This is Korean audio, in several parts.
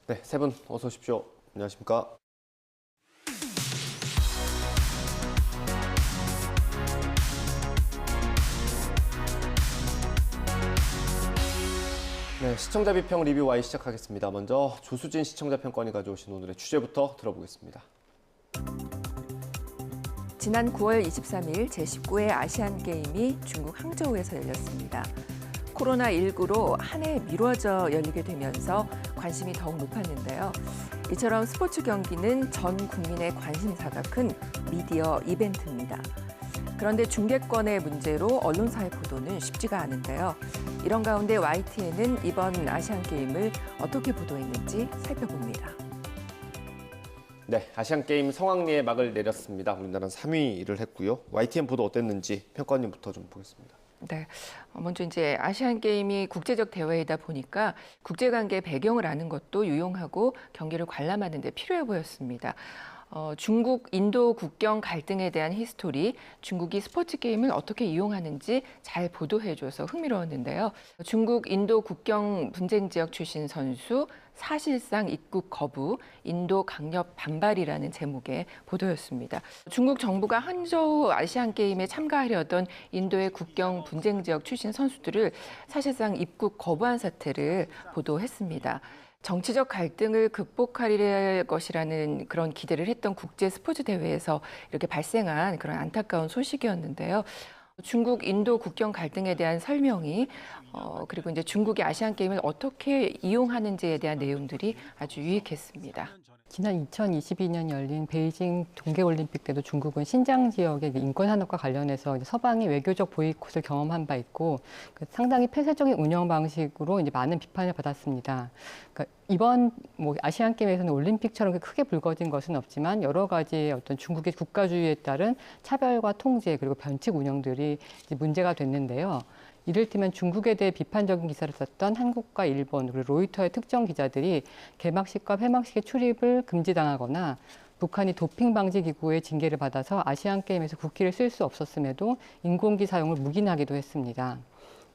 네, 세 분 어서 오십시오. 안녕하십니까? 네, 시청자 비평 리뷰 Y 시작하겠습니다. 먼저 조수진 시청자 평가원이 가져오신 오늘의 주제부터 들어보겠습니다. 지난 9월 23일 제19회 아시안게임이 중국 항저우에서 열렸습니다. 코로나19로 한 해 미뤄져 열리게 되면서 관심이 더욱 높았는데요. 이처럼 스포츠 경기는 전 국민의 관심사가 큰 미디어 이벤트입니다. 그런데 중계권의 문제로 언론사의 보도는 쉽지가 않은데요. 이런 가운데 YTN은 이번 아시안게임을 어떻게 보도했는지 살펴봅니다. 네, 아시안게임 성황리에 막을 내렸습니다. 우리나라는 3위를 했고요. YTN 보도 어땠는지 평가원님부터 좀 보겠습니다. 네, 먼저 이제 아시안 게임이 국제적 대회이다 보니까 국제관계 배경을 아는 것도 유용하고 경기를 관람하는 데 필요해 보였습니다. 중국, 인도 국경 갈등에 대한 히스토리, 중국이 스포츠 게임을 어떻게 이용하는지 잘 보도해줘서 흥미로웠는데요. 중국, 인도 국경 분쟁 지역 출신 선수, 사실상 입국 거부, 인도 강력 반발이라는 제목의 보도였습니다. 중국 정부가 항저우 아시안 게임에 참가하려던 인도의 국경 분쟁 지역 출신 선수들을 사실상 입국 거부한 사태를 보도했습니다. 정치적 갈등을 극복할 것이라는 그런 기대를 했던 국제 스포츠 대회에서 이렇게 발생한 그런 안타까운 소식이었는데요. 중국, 인도 국경 갈등에 대한 설명이 그리고 이제 중국이 아시안 게임을 어떻게 이용하는지에 대한 내용들이 아주 유익했습니다. 지난 2022년 열린 베이징 동계올림픽 때도 중국은 신장 지역의 인권 산업과 관련해서 서방이 외교적 보이콧을 경험한 바 있고 상당히 폐쇄적인 운영 방식으로 이제 많은 비판을 받았습니다. 그러니까 이번 아시안 게임에서는 올림픽처럼 크게 불거진 것은 없지만 여러 가지 어떤 중국의 국가주의에 따른 차별과 통제 그리고 변칙 운영들이 이제 문제가 됐는데요. 이를테면 중국에 대해 비판적인 기사를 썼던 한국과 일본 그리고 로이터의 특정 기자들이 개막식과 폐막식의 출입을 금지당하거나 북한이 도핑 방지 기구의 징계를 받아서 아시안 게임에서 국기를 쓸 수 없었음에도 인공기 사용을 묵인하기도 했습니다.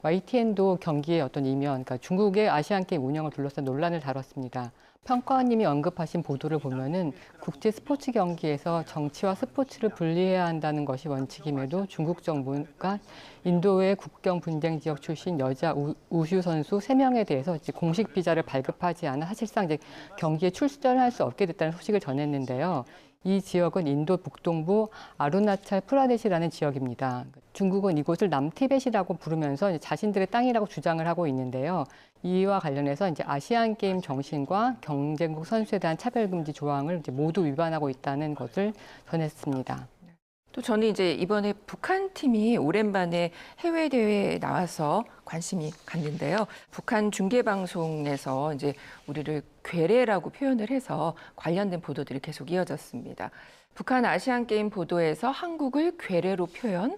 YTN도 경기의 어떤 이면, 그러니까 중국의 아시안 게임 운영을 둘러싼 논란을 다뤘습니다. 평가원님이 언급하신 보도를 보면은 국제 스포츠 경기에서 정치와 스포츠를 분리해야 한다는 것이 원칙임에도 중국 정부가 인도의 국경 분쟁 지역 출신 여자 우슈 선수 3명에 대해서 이제 공식 비자를 발급하지 않아 사실상 이제 경기에 출전할 수 없게 됐다는 소식을 전했는데요. 이 지역은 인도 북동부 아루나찰 프라데시라는 지역입니다. 중국은 이곳을 남티벳이라고 부르면서 자신들의 땅이라고 주장을 하고 있는데요. 이와 관련해서 이제 아시안 게임 정신과 경쟁국 선수에 대한 차별금지 조항을 이제 모두 위반하고 있다는 것을 전했습니다. 또 저는 이제 이번에 북한 팀이 오랜만에 해외 대회에 나와서 관심이 갔는데요. 북한 중계 방송에서 이제 우리를 괴뢰라고 표현을 해서 관련된 보도들이 계속 이어졌습니다. 북한 아시안 게임 보도에서 한국을 괴뢰로 표현,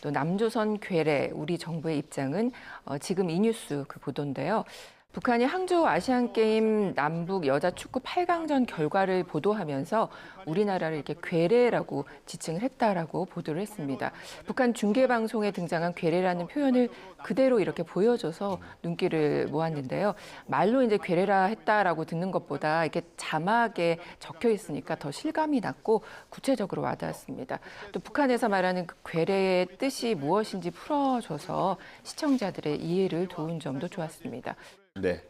또 남조선 괴뢰, 우리 정부의 입장은 지금 이 뉴스 그 보도인데요. 북한이 항저우 아시안게임 남북 여자 축구 8강전 결과를 보도하면서 우리나라를 이렇게 괴뢰라고 지칭을 했다라고 보도를 했습니다. 북한 중계방송에 등장한 괴뢰라는 표현을 그대로 이렇게 보여줘서 눈길을 모았는데요. 말로 이제 괴뢰라 했다라고 듣는 것보다 이렇게 자막에 적혀 있으니까 더 실감이 났고 구체적으로 와닿았습니다. 또 북한에서 말하는 그 괴뢰의 뜻이 무엇인지 풀어줘서 시청자들의 이해를 도운 점도 좋았습니다. 네,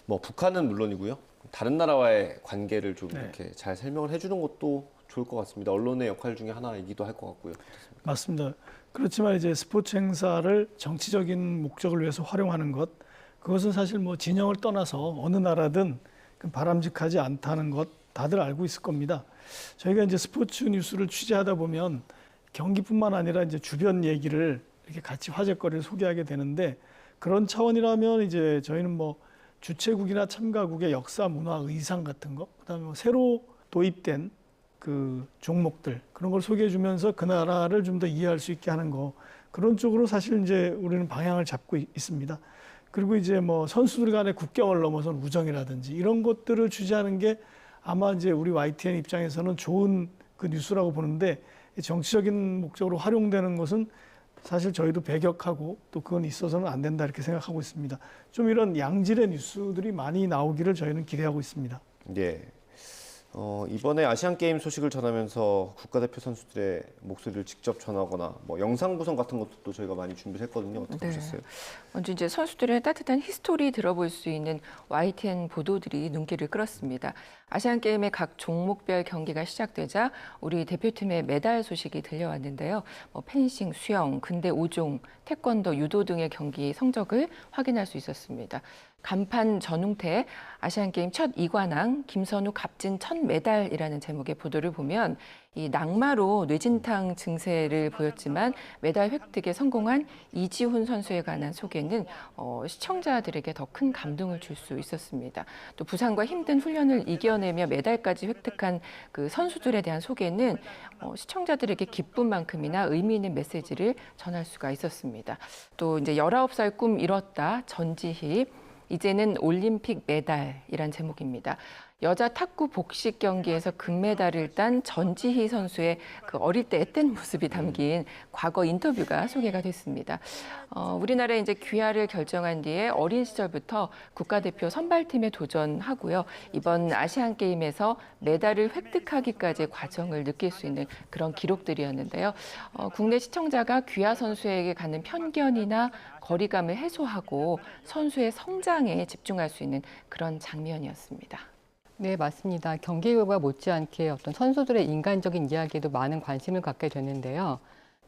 북한은 물론이고요. 다른 나라와의 관계를 좀 이렇게 잘 설명을 해주는 것도 좋을 것 같습니다. 언론의 역할 중에 하나이기도 할 것 같고요. 어떻습니까? 맞습니다. 그렇지만 이제 스포츠 행사를 정치적인 목적을 위해서 활용하는 것, 그것은 사실 진영을 떠나서 어느 나라든 바람직하지 않다는 것 다들 알고 있을 겁니다. 저희가 이제 스포츠 뉴스를 취재하다 보면 경기뿐만 아니라 이제 주변 얘기를 이렇게 같이 화제거리를 소개하게 되는데 그런 차원이라면 이제 저희는 주최국이나 참가국의 역사, 문화, 의상 같은 거, 그다음에 새로 도입된 그 종목들 그런 걸 소개해 주면서 그 나라를 좀 더 이해할 수 있게 하는 거 그런 쪽으로 사실 이제 우리는 방향을 잡고 있습니다. 그리고 이제 선수들 간의 국경을 넘어선 우정이라든지 이런 것들을 취재하는 게 아마 이제 우리 YTN 입장에서는 좋은 그 뉴스라고 보는데 정치적인 목적으로 활용되는 것은 사실 저희도 배격하고 또 그건 있어서는 안 된다 이렇게 생각하고 있습니다. 좀 이런 양질의 뉴스들이 많이 나오기를 저희는 기대하고 있습니다. 예. 이번에 아시안 게임 소식을 전하면서 국가대표 선수들의 목소리를 직접 전하거나 뭐 영상 구성 같은 것도 또 저희가 많이 준비를 했거든요. 어떻게 보셨어요? 먼저 이제 선수들의 따뜻한 히스토리 들어볼 수 있는 YTN 보도들이 눈길을 끌었습니다. 아시안 게임의 각 종목별 경기가 시작되자 우리 대표팀의 메달 소식이 들려왔는데요. 펜싱, 수영, 근대 5종, 태권도, 유도 등의 경기 성적을 확인할 수 있었습니다. 간판 전웅태 아시안게임 첫 이관왕 김선우 값진 첫 메달이라는 제목의 보도를 보면 이 낙마로 뇌진탕 증세를 보였지만 메달 획득에 성공한 이지훈 선수에 관한 소개는 시청자들에게 더 큰 감동을 줄 수 있었습니다. 또 부상과 힘든 훈련을 이겨내며 메달까지 획득한 그 선수들에 대한 소개는 시청자들에게 기쁨만큼이나 의미 있는 메시지를 전할 수가 있었습니다. 또 이제 19살 꿈 이뤘다 전지희 이제는 올림픽 메달이란 제목입니다. 여자 탁구 복식 경기에서 금메달을 딴 전지희 선수의 그 어릴 때 앳된 모습이 담긴 과거 인터뷰가 소개가 됐습니다. 우리나라에 이제 귀화를 결정한 뒤에 어린 시절부터 국가대표 선발팀에 도전하고요. 이번 아시안 게임에서 메달을 획득하기까지의 과정을 느낄 수 있는 그런 기록들이었는데요. 국내 시청자가 귀화 선수에게 갖는 편견이나 거리감을 해소하고 선수의 성장에 집중할 수 있는 그런 장면이었습니다. 네, 맞습니다. 경기 결과 못지않게 어떤 선수들의 인간적인 이야기에도 많은 관심을 갖게 되는데요.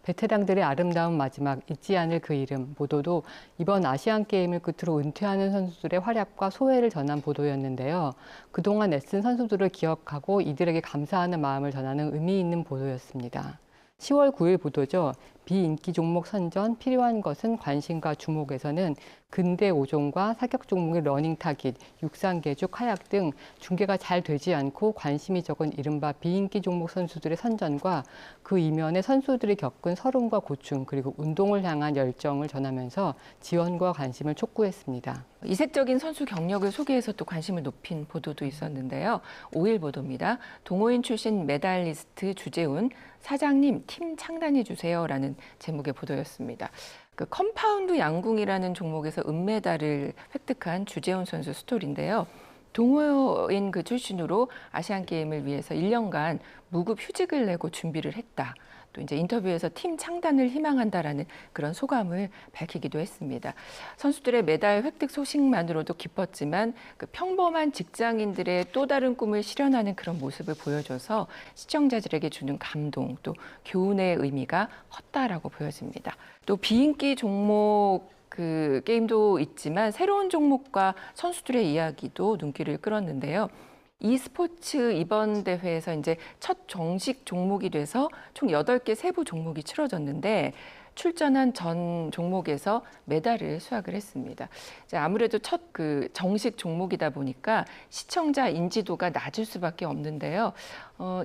베테랑들의 아름다운 마지막, 잊지 않을 그 이름 보도도 이번 아시안 게임을 끝으로 은퇴하는 선수들의 활약과 소회를 전한 보도였는데요. 그동안 애쓴 선수들을 기억하고 이들에게 감사하는 마음을 전하는 의미 있는 보도였습니다. 10월 9일 보도죠. 비인기 종목 선전, 필요한 것은 관심과 주목에서는 근대 5종과 사격 종목의 러닝 타깃, 육상계주, 카약 등 중계가 잘 되지 않고 관심이 적은 이른바 비인기 종목 선수들의 선전과 그 이면에 선수들이 겪은 서름과 고충 그리고 운동을 향한 열정을 전하면서 지원과 관심을 촉구했습니다. 이색적인 선수 경력을 소개해서 또 관심을 높인 보도도 있었는데요. 5일 보도입니다. 동호인 출신 메달리스트 주재훈, 사장님 팀 창단해 주세요라는 제목의 보도였습니다. 그 컴파운드 양궁이라는 종목에서 은메달을 획득한 주재훈 선수 스토리인데요. 동호인 그 출신으로 아시안 게임을 위해서 1년간 무급 휴직을 내고 준비를 했다. 또 이제 인터뷰에서 팀 창단을 희망한다라는 그런 소감을 밝히기도 했습니다. 선수들의 메달 획득 소식만으로도 기뻤지만 그 평범한 직장인들의 또 다른 꿈을 실현하는 그런 모습을 보여줘서 시청자들에게 주는 감동 또 교훈의 의미가 컸다라고 보여집니다. 또 비인기 종목 그 게임도 있지만 새로운 종목과 선수들의 이야기도 눈길을 끌었는데요. e스포츠 이번 대회에서 이제 첫 정식 종목이 돼서 총 8개 세부 종목이 치러졌는데 출전한 전 종목에서 메달을 수확을 했습니다. 아무래도 첫 그 정식 종목이다 보니까 시청자 인지도가 낮을 수밖에 없는데요.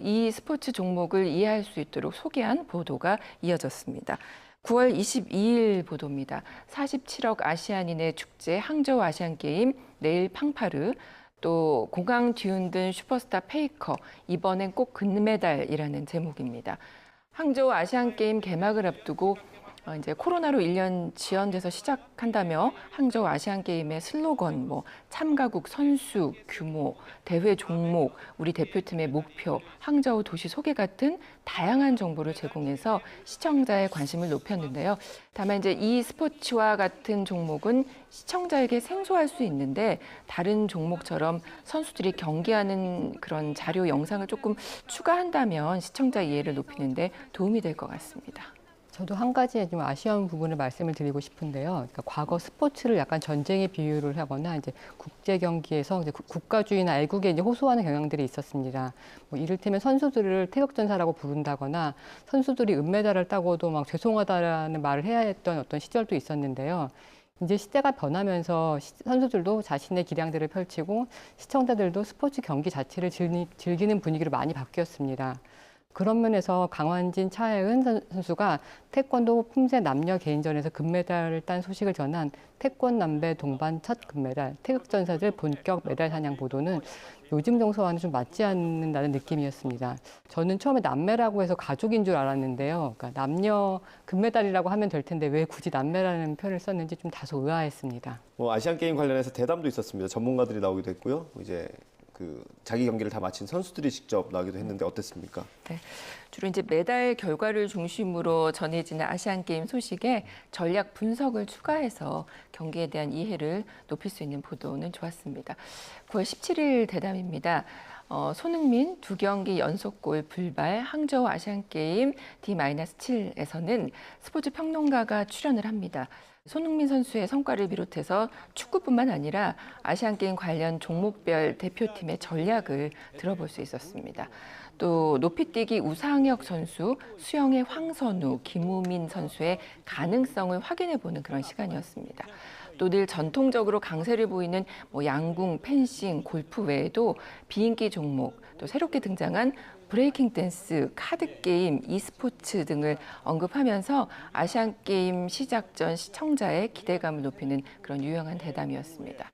이 스포츠 종목을 이해할 수 있도록 소개한 보도가 이어졌습니다. 9월 22일 보도입니다. 47억 아시안인의 축제 항저우 아시안게임 내일 팡파르 또 공항 뒤흔든 슈퍼스타 페이커 이번엔 꼭 금메달이라는 제목입니다. 항저우 아시안게임 개막을 앞두고 이제 코로나로 1년 지연돼서 시작한다며 항저우 아시안게임의 슬로건, 참가국 선수 규모, 대회 종목, 우리 대표팀의 목표, 항저우 도시 소개 같은 다양한 정보를 제공해서 시청자의 관심을 높였는데요. 다만 이제 이 스포츠와 같은 종목은 시청자에게 생소할 수 있는데 다른 종목처럼 선수들이 경기하는 그런 자료 영상을 조금 추가한다면 시청자 이해를 높이는 데 도움이 될 것 같습니다. 저도 한 가지 좀 아쉬운 부분을 말씀을 드리고 싶은데요. 그러니까 과거 스포츠를 약간 전쟁에 비유를 하거나 이제 국제 경기에서 이제 국가주의나 애국에 이제 호소하는 경향들이 있었습니다. 이를테면 선수들을 태극전사라고 부른다거나 선수들이 은메달을 따고도 막 죄송하다라는 말을 해야 했던 어떤 시절도 있었는데요. 이제 시대가 변하면서 선수들도 자신의 기량들을 펼치고 시청자들도 스포츠 경기 자체를 즐기는 분위기로 많이 바뀌었습니다. 그런 면에서 강환진, 차혜은 선수가 태권도 품새 남녀 개인전에서 금메달을 딴 소식을 전한 태권 남배 동반 첫 금메달, 태극전사들 본격 메달 사냥 보도는 요즘 정서와는 좀 맞지 않는다는 느낌이었습니다. 저는 처음에 남매라고 해서 가족인 줄 알았는데요. 그러니까 남녀 금메달이라고 하면 될 텐데 왜 굳이 남매라는 표현을 썼는지 좀 다소 의아했습니다. 뭐 아시안 게임 관련해서 대담도 있었습니다. 전문가들이 나오기도 했고요. 이제 자기 경기를 다 마친 선수들이 직접 나오기도 했는데 어땠습니까? 네, 주로 이제 메달 결과를 중심으로 전해지는 아시안 게임 소식에 전략 분석을 추가해서 경기에 대한 이해를 높일 수 있는 보도는 좋았습니다. 9월 17일 대담입니다. 손흥민 2경기 연속골 불발 항저우 아시안게임 D-7에서는 스포츠 평론가가 출연을 합니다. 손흥민 선수의 성과를 비롯해서 축구뿐만 아니라 아시안게임 관련 종목별 대표팀의 전략을 들어볼 수 있었습니다. 또 높이뛰기 우상혁 선수, 수영의 황선우, 김우민 선수의 가능성을 확인해보는 그런 시간이었습니다. 또 늘 전통적으로 강세를 보이는 양궁, 펜싱, 골프 외에도 비인기 종목, 또 새롭게 등장한 브레이킹 댄스, 카드 게임, e스포츠 등을 언급하면서 아시안 게임 시작 전 시청자의 기대감을 높이는 그런 유용한 대담이었습니다.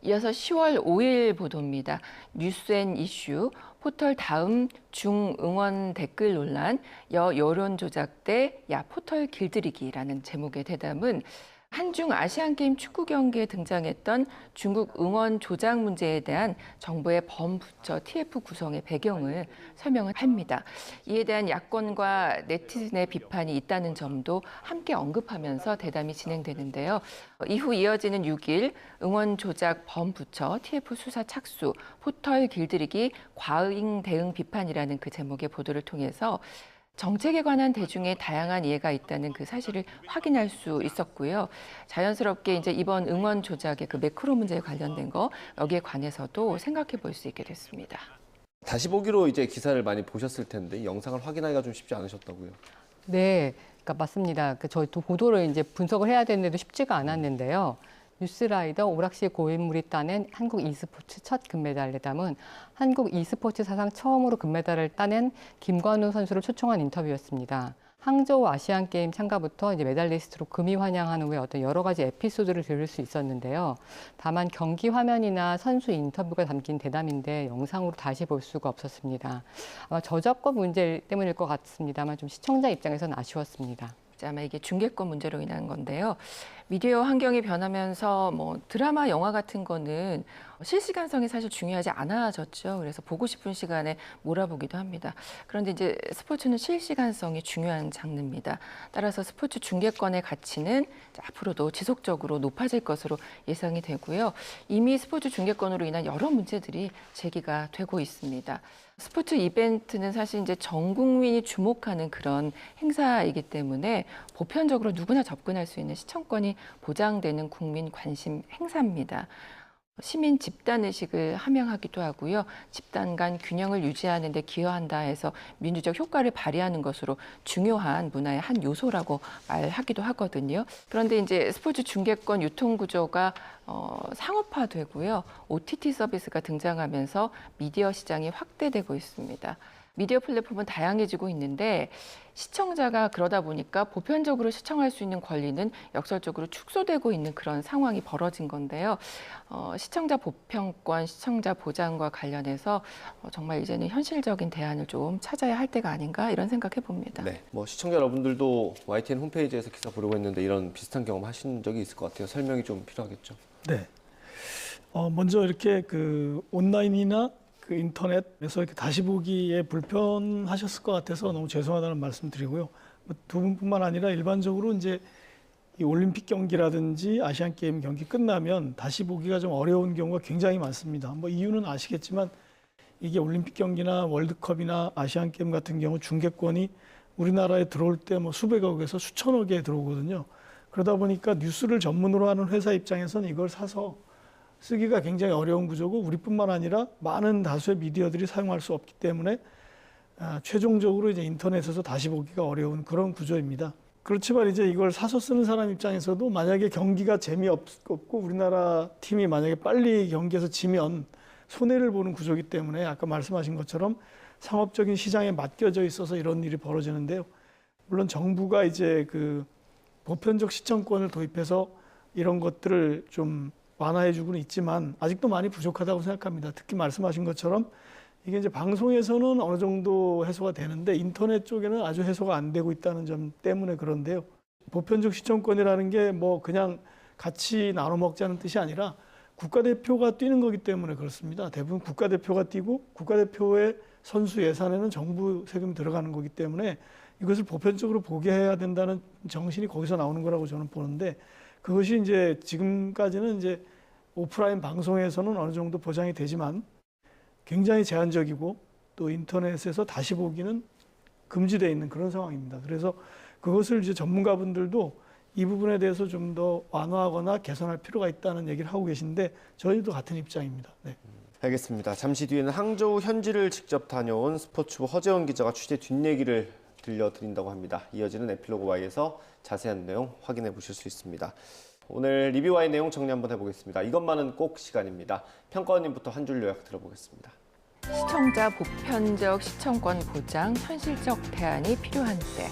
이어서 10월 5일 보도입니다. 뉴스앤 이슈, 포털 다음 중응원 댓글 논란, 여론 조작 대 야 포털 길들이기라는 제목의 대담은 한중 아시안게임 축구 경기에 등장했던 중국 응원 조작 문제에 대한 정부의 범부처 TF 구성의 배경을 설명을 합니다. 이에 대한 야권과 네티즌의 비판이 있다는 점도 함께 언급하면서 대담이 진행되는데요. 이후 이어지는 6일 응원 조작 범부처 TF 수사 착수, 포털 길들이기 과잉 대응 비판이라는 그 제목의 보도를 통해서 정책에 관한 대중의 다양한 이해가 있다는 그 사실을 확인할 수 있었고요. 자연스럽게 이제 이번 응원 조작의 그 매크로 문제에 관련된 거 여기에 관해서도 생각해 볼 수 있게 됐습니다. 다시 보기로 이제 기사를 많이 보셨을 텐데 영상을 확인하기가 좀 쉽지 않으셨다고요? 네, 그러니까 맞습니다. 저희도 보도를 이제 분석을 해야 되는데도 쉽지가 않았는데요. 뉴스라이더 오락실 고인물이 따낸 한국 e스포츠 첫 금메달 대담은 한국 e스포츠 사상 처음으로 금메달을 따낸 김관우 선수를 초청한 인터뷰였습니다. 항저우 아시안게임 참가부터 이제 메달리스트로 금이 환영한 후에 어떤 여러 가지 에피소드를 들을 수 있었는데요. 다만 경기 화면이나 선수 인터뷰가 담긴 대담인데 영상으로 다시 볼 수가 없었습니다. 아마 저작권 문제 때문일 것 같습니다만 좀 시청자 입장에서는 아쉬웠습니다. 아마 이게 중계권 문제로 인한 건데요. 미디어 환경이 변하면서 드라마, 영화 같은 거는 실시간성이 사실 중요하지 않아졌죠. 그래서 보고 싶은 시간에 몰아보기도 합니다. 그런데 이제 스포츠는 실시간성이 중요한 장르입니다. 따라서 스포츠 중계권의 가치는 앞으로도 지속적으로 높아질 것으로 예상이 되고요. 이미 스포츠 중계권으로 인한 여러 문제들이 제기가 되고 있습니다. 스포츠 이벤트는 사실 이제 전 국민이 주목하는 그런 행사이기 때문에 보편적으로 누구나 접근할 수 있는 시청권이 보장되는 국민 관심 행사입니다. 시민 집단 의식을 함양하기도 하고요. 집단 간 균형을 유지하는 데 기여한다 해서 민주적 효과를 발휘하는 것으로 중요한 문화의 한 요소라고 말하기도 하거든요. 그런데 이제 스포츠 중계권 유통 구조가 상업화되고요. OTT 서비스가 등장하면서 미디어 시장이 확대되고 있습니다. 미디어 플랫폼은 다양해지고 있는데 시청자가 그러다 보니까 보편적으로 시청할 수 있는 권리는 역설적으로 축소되고 있는 그런 상황이 벌어진 건데요. 시청자 보편권, 시청자 보장과 관련해서 정말 이제는 현실적인 대안을 좀 찾아야 할 때가 아닌가 이런 생각해 봅니다. 네, 시청자 여러분들도 YTN 홈페이지에서 기사 보려고 했는데 이런 비슷한 경험 하신 적이 있을 것 같아요. 설명이 좀 필요하겠죠. 네. 먼저 이렇게 온라인이나 인터넷에서 이렇게 다시 보기에 불편하셨을 것 같아서 너무 죄송하다는 말씀 드리고요. 두 분뿐만 아니라 일반적으로 이제 이 올림픽 경기라든지 아시안 게임 경기 끝나면 다시 보기가 좀 어려운 경우가 굉장히 많습니다. 이유는 아시겠지만 이게 올림픽 경기나 월드컵이나 아시안 게임 같은 경우 중계권이 우리나라에 들어올 때 수백억에서 수천억에 들어오거든요. 그러다 보니까 뉴스를 전문으로 하는 회사 입장에서는 이걸 사서 쓰기가 굉장히 어려운 구조고 우리뿐만 아니라 많은 다수의 미디어들이 사용할 수 없기 때문에 최종적으로 이제 인터넷에서 다시 보기가 어려운 그런 구조입니다. 그렇지만 이제 이걸 사서 쓰는 사람 입장에서도 만약에 경기가 재미없고 우리나라 팀이 만약에 빨리 경기에서 지면 손해를 보는 구조이기 때문에 아까 말씀하신 것처럼 상업적인 시장에 맡겨져 있어서 이런 일이 벌어지는데요. 물론 정부가 이제 그 보편적 시청권을 도입해서 이런 것들을 좀 완화해주고는 있지만 아직도 많이 부족하다고 생각합니다. 특히 말씀하신 것처럼 이게 이제 방송에서는 어느 정도 해소가 되는데 인터넷 쪽에는 아주 해소가 안 되고 있다는 점 때문에 그런데요. 보편적 시청권이라는 게 뭐 그냥 같이 나눠 먹자는 뜻이 아니라 국가대표가 뛰는 거기 때문에 그렇습니다. 대부분 국가대표가 뛰고 국가대표의 선수 예산에는 정부 세금이 들어가는 거기 때문에 이것을 보편적으로 보게 해야 된다는 정신이 거기서 나오는 거라고 저는 보는데 그것이 이제 지금까지는 이제 오프라인 방송에서는 어느 정도 보장이 되지만 굉장히 제한적이고 또 인터넷에서 다시 보기는 금지되어 있는 그런 상황입니다. 그래서 그것을 이제 전문가분들도 이 부분에 대해서 좀 더 완화하거나 개선할 필요가 있다는 얘기를 하고 계신데 저희도 같은 입장입니다. 네. 알겠습니다. 잠시 뒤에는 항저우 현지를 직접 다녀온 스포츠부 허재원 기자가 취재 뒷얘기를 들려드린다고 합니다. 이어지는 에필로그 Y에서 자세한 내용 확인해 보실 수 있습니다. 오늘 리뷰 Y 내용 정리 한번 해보겠습니다. 이것만은 꼭 시간입니다. 평가원님부터 한 줄 요약 들어보겠습니다. 시청자 보편적 시청권 보장, 현실적 대안이 필요한 때.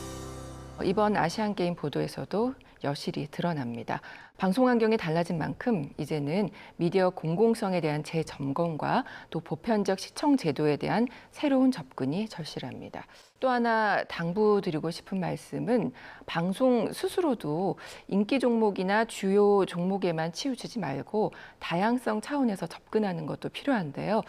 이번 아시안게임 보도에서도 여실히 드러납니다. 방송 환경이 달라진 만큼 이제는 미디어 공공성에 대한 재점검과 또 보편적 시청 제도에 대한 새로운 접근이 절실합니다. 또 하나 당부드리고 싶은 말씀은 방송 스스로도 인기 종목이나 주요 종목에만 치우치지 말고 다양성 차원에서 접근하는 것도 필요한데요.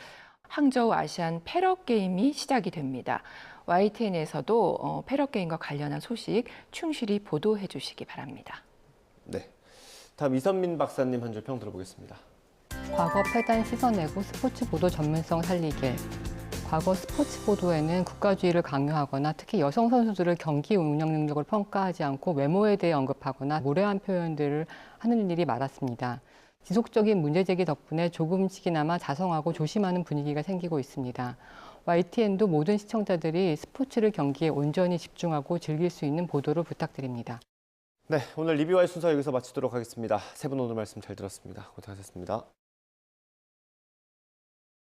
항저우 아시안 패러게임이 시작이 됩니다. YTN에서도 패러게임과 관련한 소식 충실히 보도해 주시기 바랍니다. 네, 다음 이선민 박사님 한 줄 평 들어보겠습니다. 과거 패단 씻어내고 스포츠 보도 전문성 살리길. 과거 스포츠 보도에는 국가주의를 강요하거나 특히 여성 선수들을 경기 운영 능력을 평가하지 않고 외모에 대해 언급하거나 모래한 표현들을 하는 일이 많았습니다. 지속적인 문제제기 덕분에 조금씩이나마 자성하고 조심하는 분위기가 생기고 있습니다. YTN도 모든 시청자들이 스포츠를 경기에 온전히 집중하고 즐길 수 있는 보도를 부탁드립니다. 네, 오늘 리뷰와의 순서 여기서 마치도록 하겠습니다. 세 분 오늘 말씀 잘 들었습니다. 고생하셨습니다.